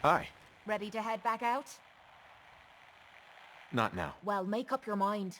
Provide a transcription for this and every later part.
Hi. Ready to head back out? Not now. Well, make up your mind.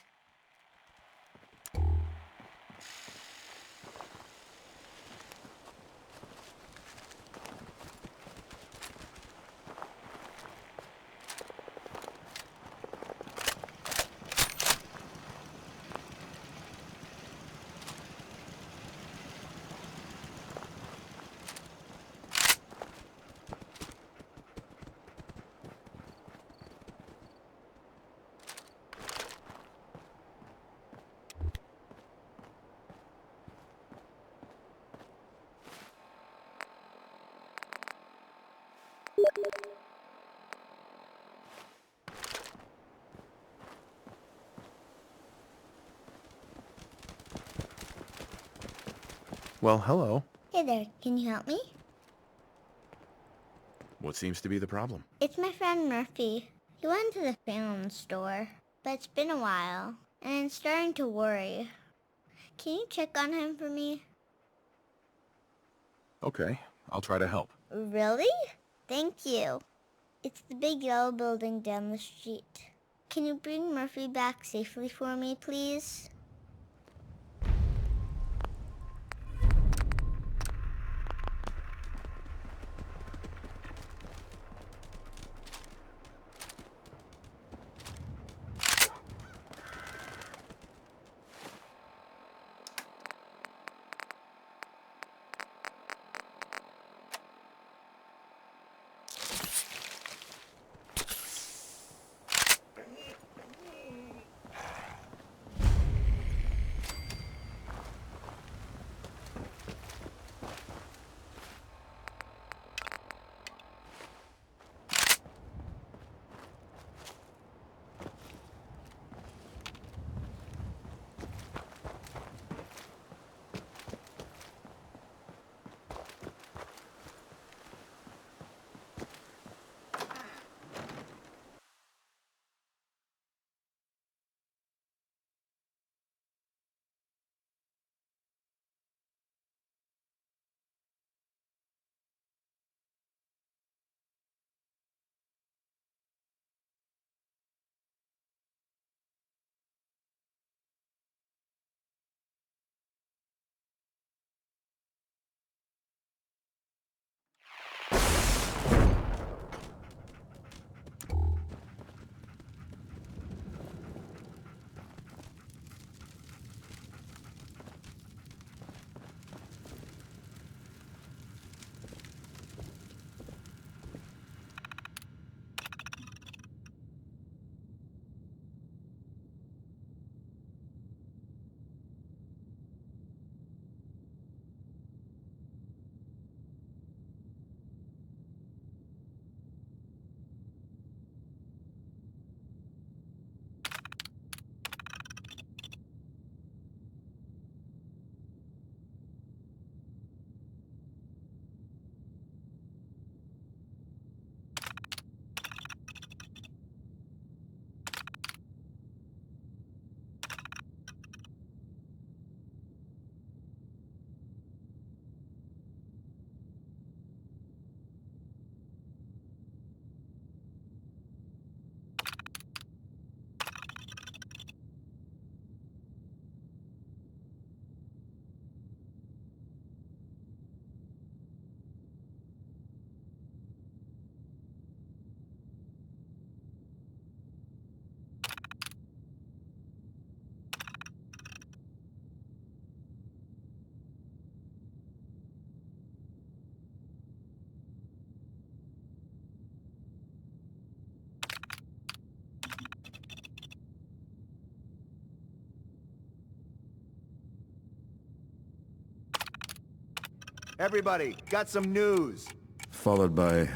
Well, hello. Hey there, can you help me? What seems to be the problem? It's my friend Murphy. He went to the film store, but it's been a while, and I'm starting to worry. Can you check on him for me? Okay, I'll try to help. Really? Thank you. It's the big yellow building down the street. Can you bring Murphy back safely for me, please? Everybody, got some news. Followed by...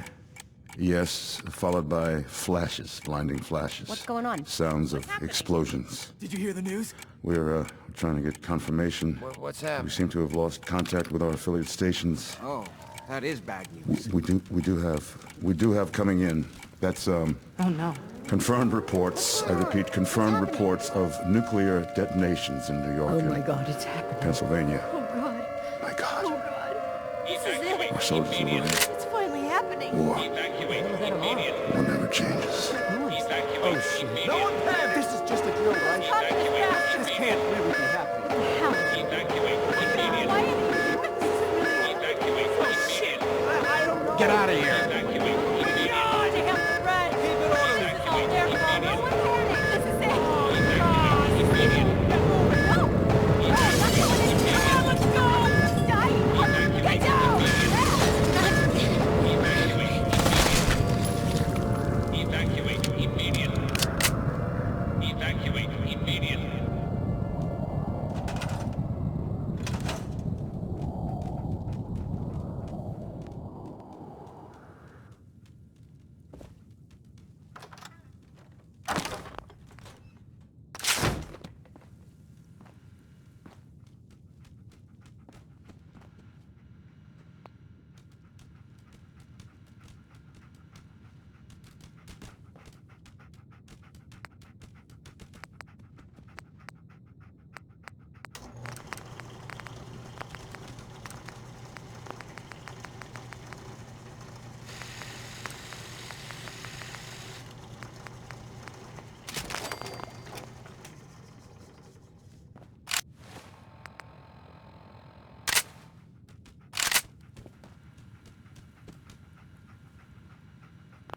Yes, followed by flashes, blinding flashes. What's going on? Sounds of explosions. Did you hear the news? We're, trying to get confirmation. What's We happening? seem to have lost contact with our affiliate stations. Oh, that is bad news. We do have coming in. That's, Oh no. confirmed reports, I repeat, confirmed reports of nuclear detonations in New York Oh and my god, it's happening. Pennsylvania. Oh god. My God. Oh god. This is it. Our soldiers are living. It's finally happening. War. What are shit. No one panic! This is just a drill, right? This can't really be happening. I don't know. Get out of here!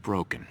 Broken.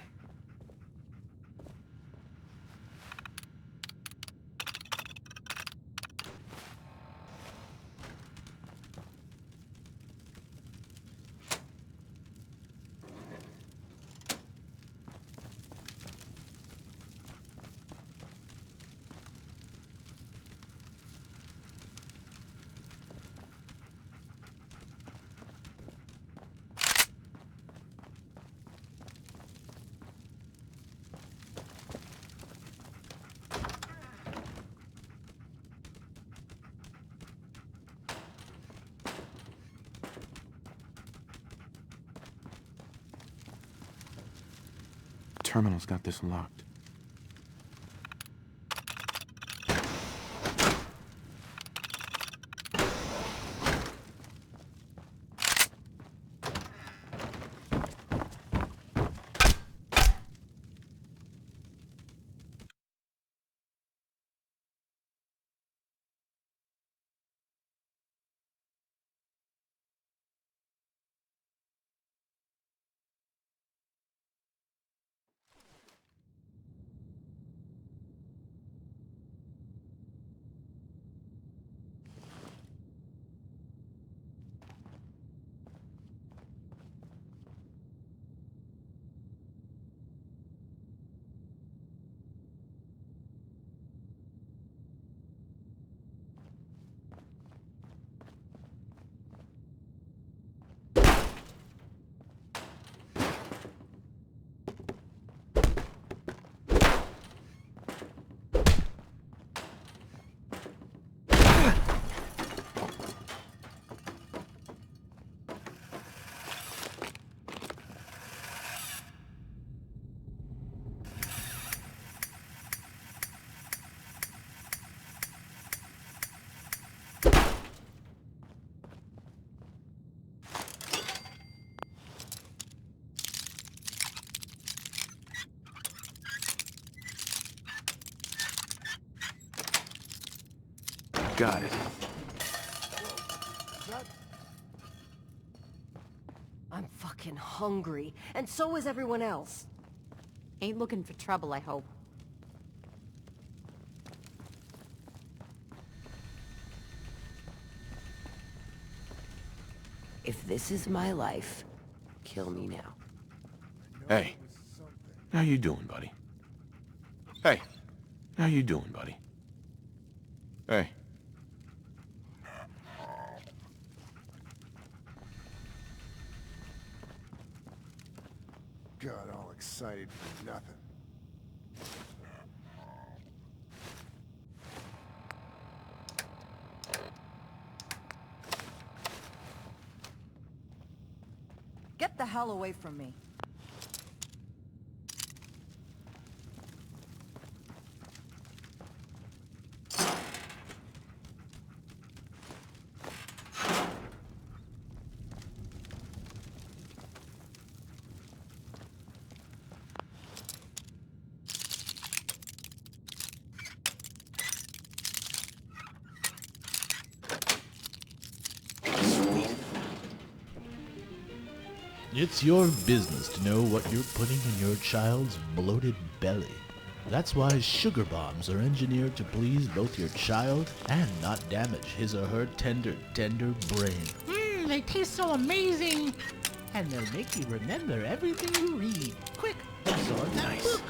Terminal's got this locked. Got it. I'm fucking hungry, and so is everyone else. Ain't looking for trouble, I hope. If this is my life, kill me now. Hey. How you doing, buddy? Hey. How you doing, buddy? Hey. Got all excited for nothing. Get the hell away from me. It's your business to know what you're putting in your child's bloated belly. That's why sugar bombs are engineered to please both your child and not damage his or her tender brain. They taste so amazing. And they'll make you remember everything you read. Quick, absorb that book.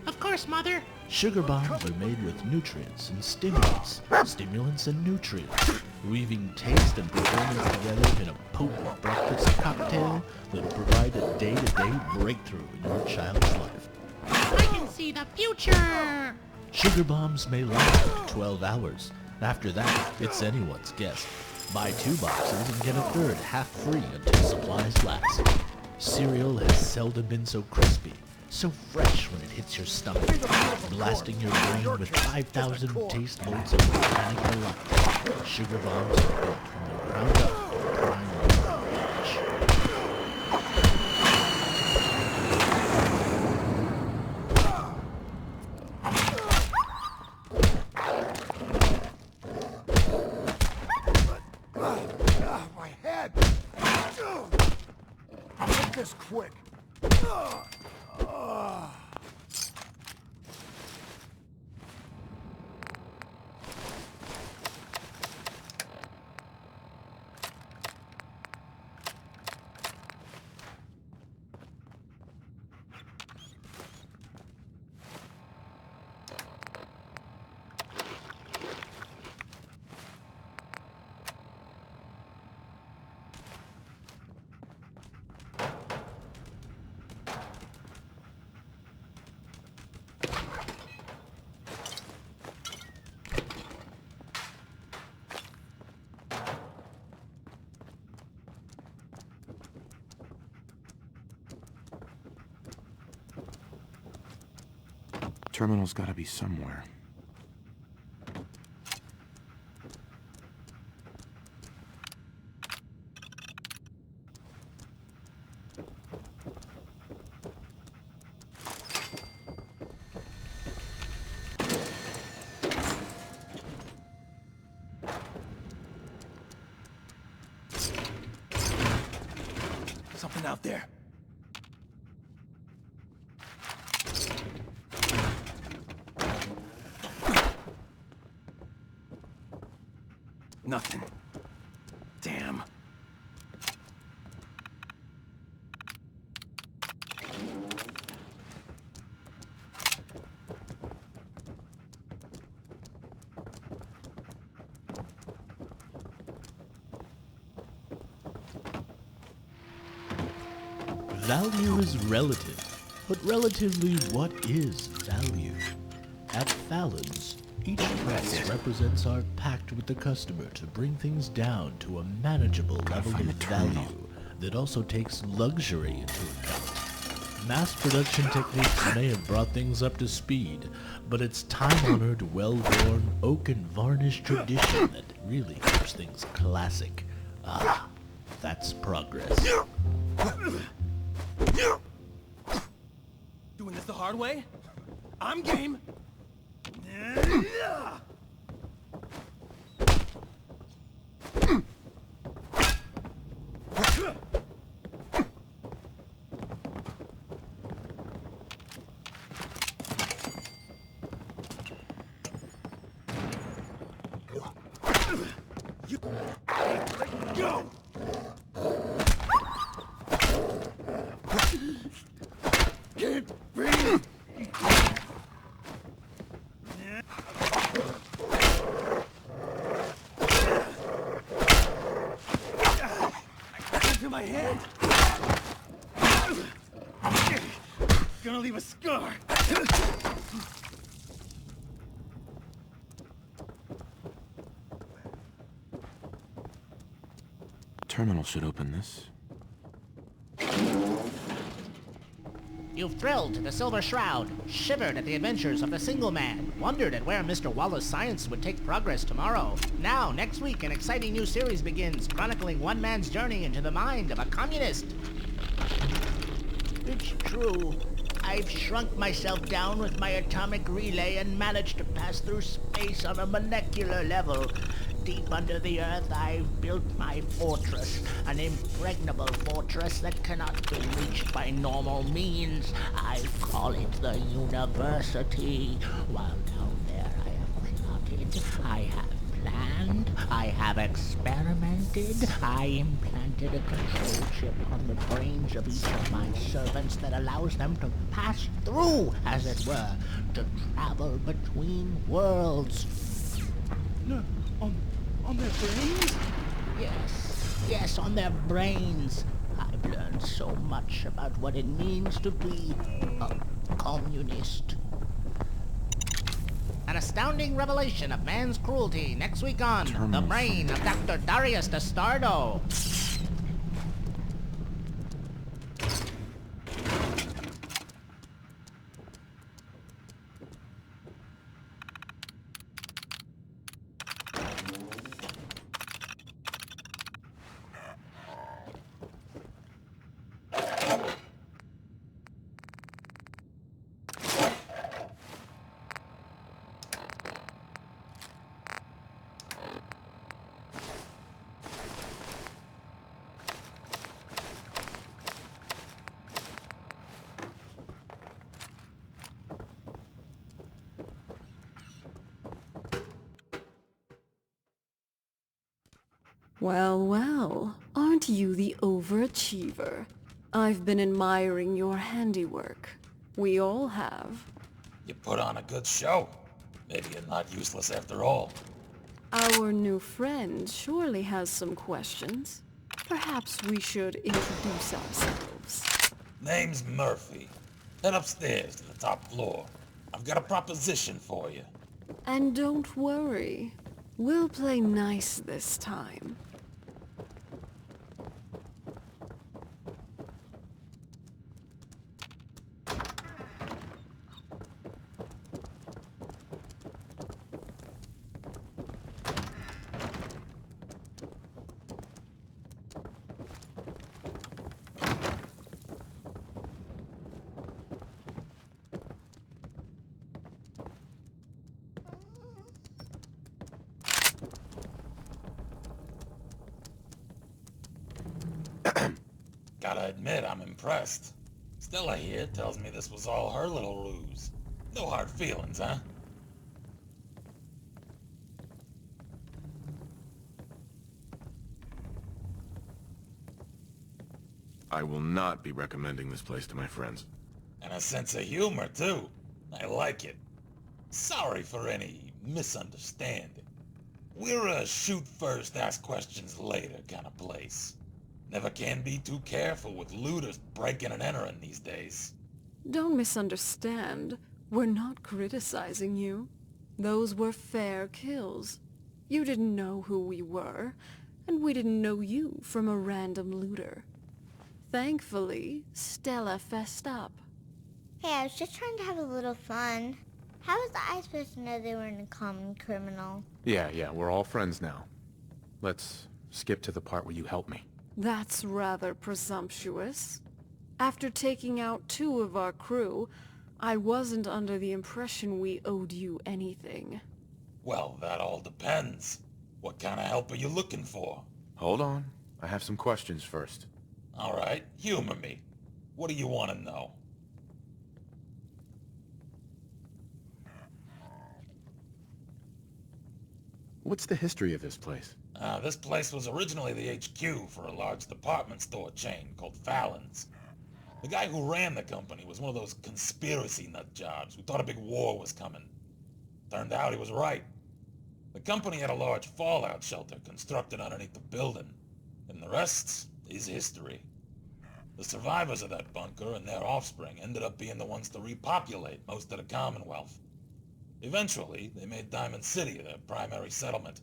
Of course, Mother. Sugar bombs are made with nutrients and stimulants, stimulants and nutrients, weaving taste and performance together in a potent breakfast cocktail that'll provide a day-to-day breakthrough in your child's life. I can see the future. Sugar bombs may last for 12 hours. After that, it's anyone's guess. Buy 2 boxes and get a third half-free until supplies last. Cereal has seldom been so crispy, so fresh when it hits your stomach, blasting your brain with 5,000 taste modes of organic delight. Sugar bombs are built from the ground up for prime rich. My head! Get this quick! Terminal's gotta be somewhere. Something out there. Nothing. Damn. Value is relative, but relatively, what is value? At Fallon's, each price represents our pact with the customer to bring things down to a manageable level of value that also takes luxury into account. Mass production techniques may have brought things up to speed, but it's time-honored, well-worn, oak and varnish tradition that really keeps things classic. Ah, that's progress. Doing this the hard way? I'm game. Let go! Can't breathe! Into my hand! Gonna leave a scar! Terminal should open this. You've thrilled to the Silver Shroud, shivered at the adventures of the Single Man, wondered at where Mr. Wallace's science would take progress tomorrow. Now, next week, an exciting new series begins, chronicling one man's journey into the mind of a communist. It's true. I've shrunk myself down with my atomic relay and managed to pass through space on a molecular level. Deep under the earth, I've built my fortress, an impregnable fortress that cannot be reached by normal means. I call it the University. While down there I have plotted, I have planned, I have experimented, I implanted a control chip on the brains of each of my servants that allows them to pass through, as it were, to travel between worlds. No, on their brains? Yes, on their brains. I've learned so much about what it means to be a communist. An astounding revelation of man's cruelty next week on The Brain of Dr. Darius Destardo. Well, well, aren't you the overachiever? I've been admiring your handiwork. We all have. You put on a good show. Maybe you're not useless after all. Our new friend surely has some questions. Perhaps we should introduce ourselves. Name's Murphy. Head upstairs to the top floor. I've got a proposition for you. And don't worry, we'll play nice this time. Gotta admit, I'm impressed. Stella here tells me this was all her little ruse. No hard feelings, huh? I will not be recommending this place to my friends. And a sense of humor, too. I like it. Sorry for any misunderstanding. We're a shoot first, ask questions later kind of place. Never can be too careful with looters breaking and entering these days. Don't misunderstand. We're not criticizing you. Those were fair kills. You didn't know who we were, and we didn't know you from a random looter. Thankfully, Stella fessed up. Hey, I was just trying to have a little fun. How was I supposed to know they weren't a common criminal? Yeah, we're all friends now. Let's skip to the part where you help me. That's rather presumptuous. After taking out 2 of our crew, I wasn't under the impression we owed you anything. Well, that all depends. What kind of help are you looking for? Hold on. I have some questions first. All right, humor me. What do you want to know? What's the history of this place? This place was originally the HQ for a large department store chain called Fallon's. The guy who ran the company was one of those conspiracy nut jobs who thought a big war was coming. Turned out he was right. The company had a large fallout shelter constructed underneath the building, and the rest is history. The survivors of that bunker and their offspring ended up being the ones to repopulate most of the Commonwealth. Eventually, they made Diamond City their primary settlement,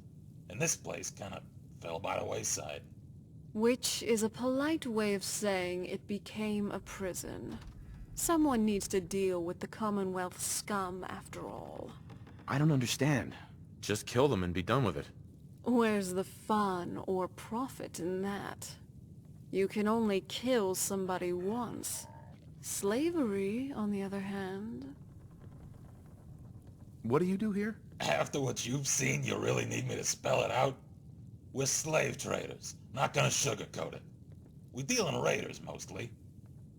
and this place kind of fell by the wayside. Which is a polite way of saying it became a prison. Someone needs to deal with the Commonwealth scum after all. I don't understand. Just kill them and be done with it. Where's the fun or profit in that? You can only kill somebody once. Slavery, on the other hand... What do you do here? After what you've seen, you really need me to spell it out? We're slave traders. Not gonna sugarcoat it. We deal in raiders, mostly.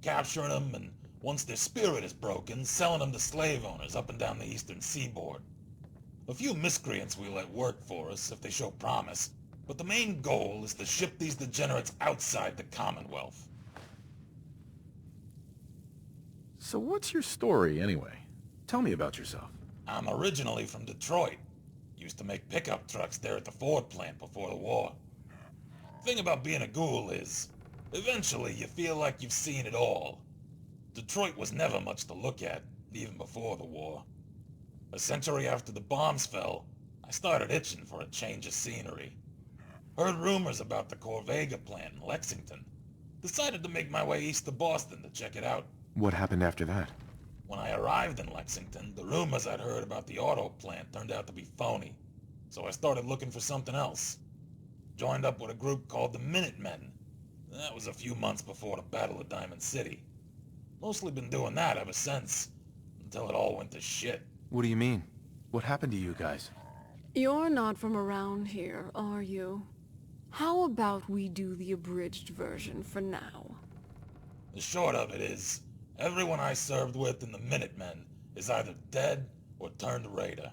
Capturing them, and once their spirit is broken, selling them to slave owners up and down the eastern seaboard. A few miscreants we let work for us if they show promise, but the main goal is to ship these degenerates outside the Commonwealth. So what's your story, anyway? Tell me about yourself. I'm originally from Detroit. Used to make pickup trucks there at the Ford plant before the war. Thing about being a ghoul is, eventually you feel like you've seen it all. Detroit was never much to look at, even before the war. A century after the bombs fell, I started itching for a change of scenery. Heard rumors about the Corvega plant in Lexington. Decided to make my way east to Boston to check it out. What happened after that? When I arrived in Lexington, the rumors I'd heard about the auto plant turned out to be phony. So I started looking for something else. Joined up with a group called the Minutemen. That was a few months before the Battle of Diamond City. Mostly been doing that ever since, until it all went to shit. What do you mean? What happened to you guys? You're not from around here, are you? How about we do the abridged version for now? The short of it is, everyone I served with in the Minutemen is either dead or turned raider.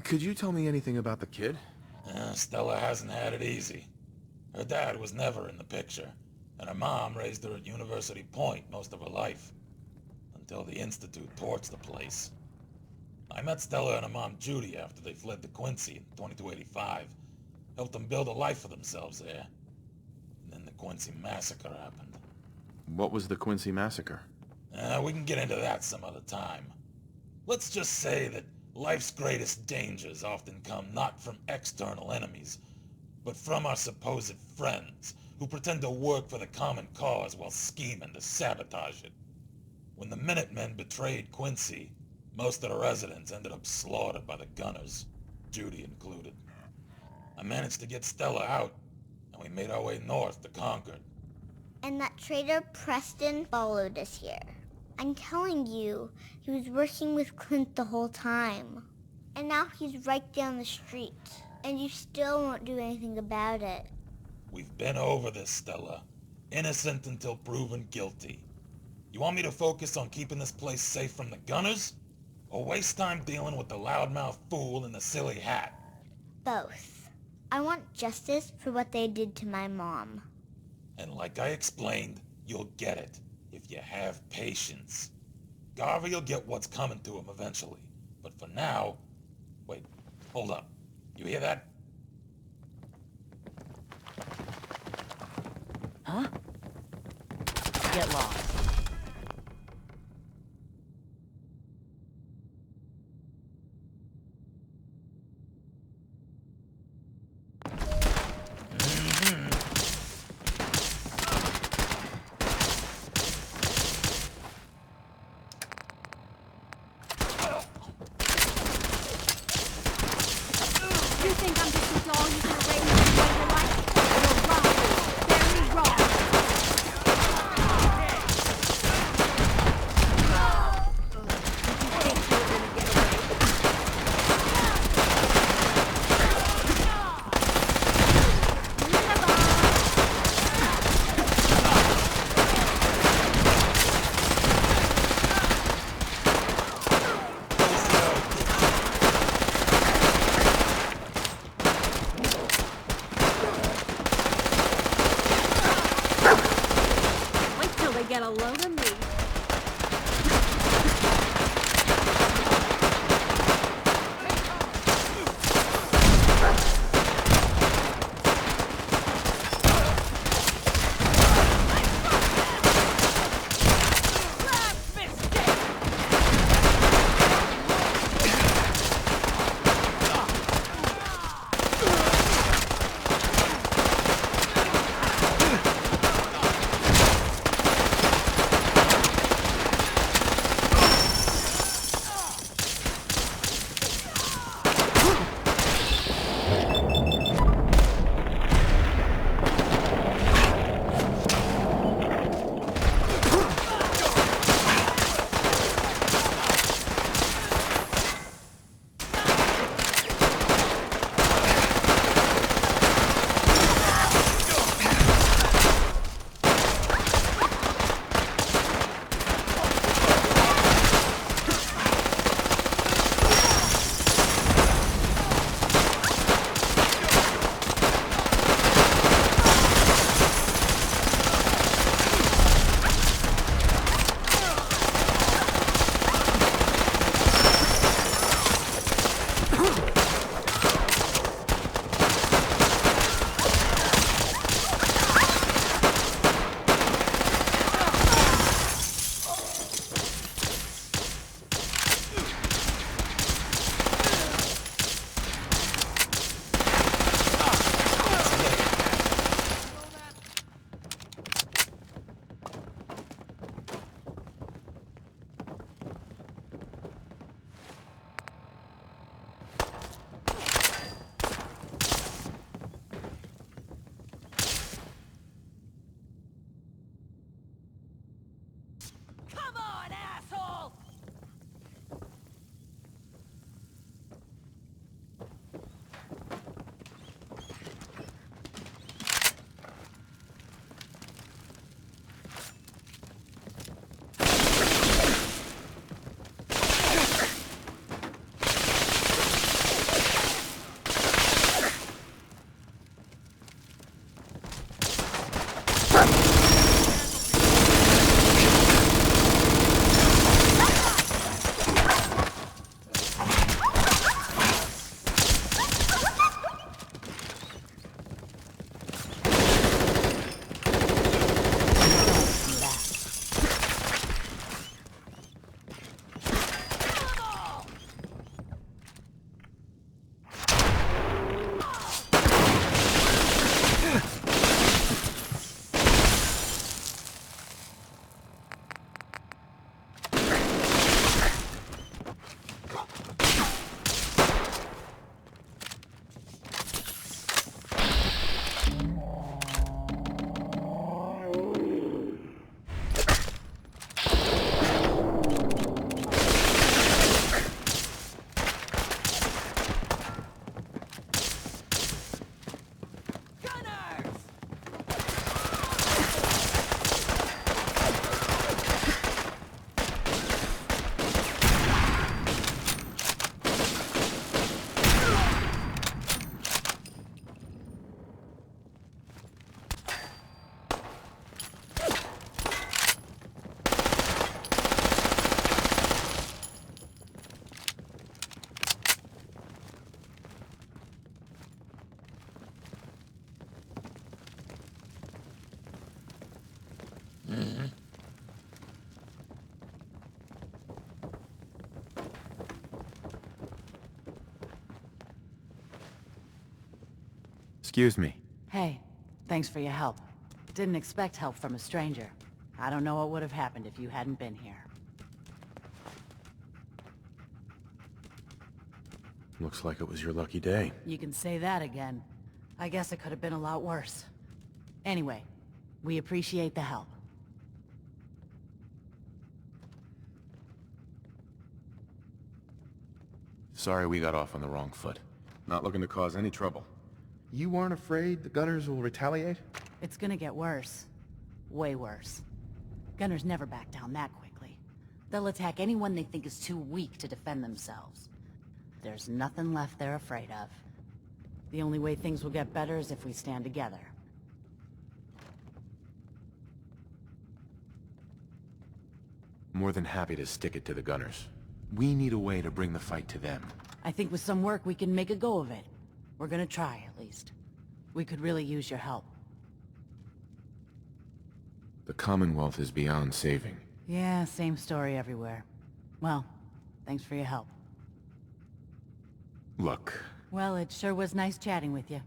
Could you tell me anything about the kid? Stella hasn't had it easy. Her dad was never in the picture, and her mom raised her at University Point most of her life, until the Institute torched the place. I met Stella and her mom Judy after they fled to Quincy in 2285, helped them build a life for themselves there. And then the Quincy Massacre happened. What was the Quincy Massacre? We can get into that some other time. Let's just say that life's greatest dangers often come not from external enemies, but from our supposed friends, who pretend to work for the common cause while scheming to sabotage it. When the Minutemen betrayed Quincy, most of the residents ended up slaughtered by the gunners, Judy included. I managed to get Stella out, and we made our way north to Concord. And that traitor Preston followed us here. I'm telling you, he was working with Clint the whole time. And now he's right down the street. And you still won't do anything about it. We've been over this, Stella. Innocent until proven guilty. You want me to focus on keeping this place safe from the gunners? Or waste time dealing with the loudmouth fool in the silly hat? Both. I want justice for what they did to my mom. And like I explained, you'll get it, if you have patience. Garvey will get what's coming to him eventually. But for now... Wait, hold up. You hear that? Huh? Get lost. You think I'm just a doll you can raise and play your life? You're wrong. Very wrong. Excuse me. Hey, thanks for your help. Didn't expect help from a stranger. I don't know what would have happened if you hadn't been here. Looks like it was your lucky day. You can say that again. I guess it could have been a lot worse. Anyway, we appreciate the help. Sorry we got off on the wrong foot. Not looking to cause any trouble. You aren't afraid the Gunners will retaliate? It's gonna get worse. Way worse. Gunners never back down that quickly. They'll attack anyone they think is too weak to defend themselves. There's nothing left they're afraid of. The only way things will get better is if we stand together. More than happy to stick it to the Gunners. We need a way to bring the fight to them. I think with some work we can make a go of it. We're gonna try, at least. We could really use your help. The Commonwealth is beyond saving. Yeah, same story everywhere. Well, thanks for your help. Look, Well, it sure was nice chatting with you.